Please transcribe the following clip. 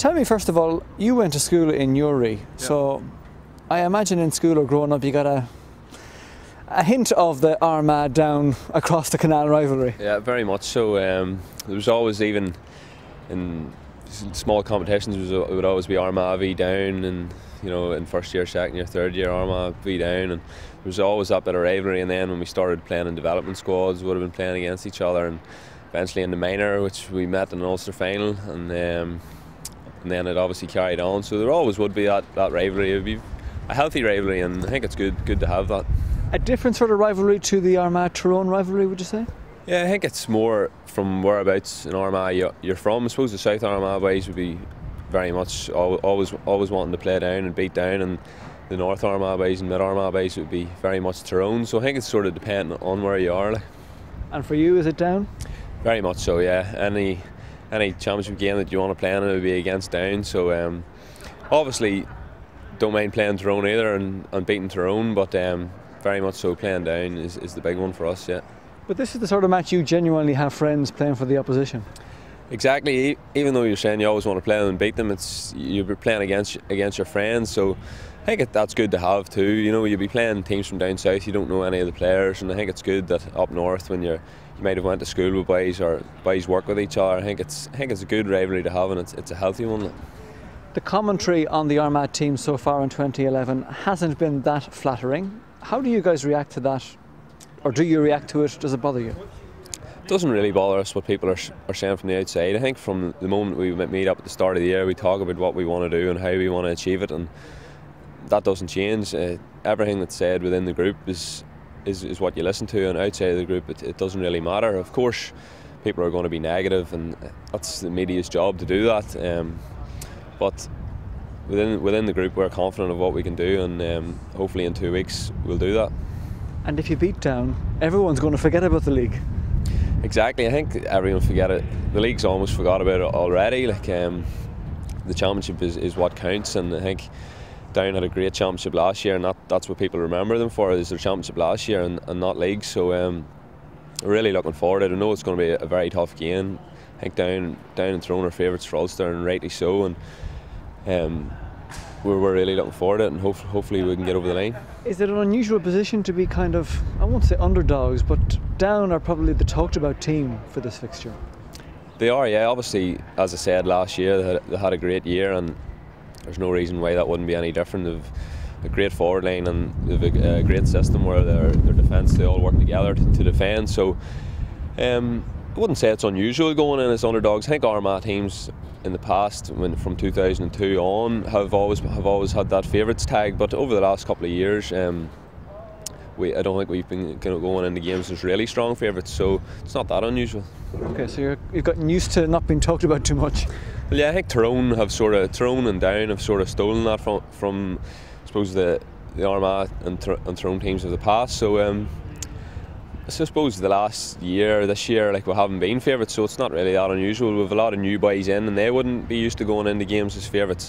Tell me first of all, you went to school in Newry, so I imagine in school or growing up you got a hint of the Armagh down across the canal rivalry. Yeah, very much so. There was always, even in small competitions, it would always be Armagh v Down, and in first year, second year, third year, Armagh v Down, and there was always that bit of rivalry. And then when we started playing in development squads, we would have been playing against each other, and eventually in the minor, which we met in an Ulster final, and then it obviously carried on. So there always would be that rivalry. It would be a healthy rivalry, and I think it's good to have that. A different sort of rivalry to the Armagh-Tyrone rivalry, would you say? Yeah, I think it's more from whereabouts in Armagh you're from. I suppose the South Armagh boys would be very much always wanting to play down and beat down, and the North Armagh boys and Mid Armagh boys would be very much Tyrone. So I think it's sort of dependent on where you are. And for you, is it Down? Very much so, yeah. Any championship game that you want to play in, it would be against Down. So obviously don't mind playing Tyrone either and beating Tyrone, but very much so playing Down is the big one for us, yeah. But this is the sort of match you genuinely have friends playing for the opposition. Exactly. Even though you're saying you always want to play them and beat them, you're playing against your friends. So I think that's good to have too. You'll be playing teams from down south, you don't know any of the players, and I think it's good that up north, when you might have went to school with boys or boys work with each other, I think it's a good rivalry to have, and it's a healthy one. The commentary on the Armagh team so far in 2011 hasn't been that flattering. How do you guys react to that? Or do you react to it? Does it bother you? It doesn't really bother us what people are saying from the outside. I think from the moment we meet up at the start of the year, we talk about what we want to do and how we want to achieve it, and that doesn't change. Everything that's said within the group is what you listen to, and outside of the group it doesn't really matter. Of course people are going to be negative, and that's the media's job to do that, but within the group we're confident of what we can do, and hopefully in 2 weeks we'll do that. And if you beat Down, everyone's going to forget about the league. Exactly, I think everyone forget it. The league's almost forgot about it already. The championship is what counts, and I think Down had a great championship last year, and that's what people remember them for, is their championship last year and not league. So really looking forward to it. I know it's going to be a very tough game. I think Down and Tyrone are favourites for Ulster, and rightly so, and we're really looking forward to it, and hopefully we can get over the line. Is it an unusual position to be kind of, I won't say underdogs, but Down are probably the talked about team for this fixture? They are, yeah. Obviously, as I said last year, they had a great year, and there's no reason why that wouldn't be any different. They've a great forward line, and they've a great system where their defence, they all work together to defend. So I wouldn't say it's unusual going in as underdogs. I think Armagh teams in the past, from 2002 on, have always had that favourites tag, but over the last couple of years, I don't think we've been going into games as really strong favourites, so it's not that unusual. Okay, so you've gotten used to not being talked about too much. Well, yeah, I think Tyrone and Down have sort of stolen that from I suppose the Armagh and Tyrone teams of the past. So I suppose this year, we haven't been favourites, so it's not really that unusual. We have a lot of new boys in, and they wouldn't be used to going into games as favourites.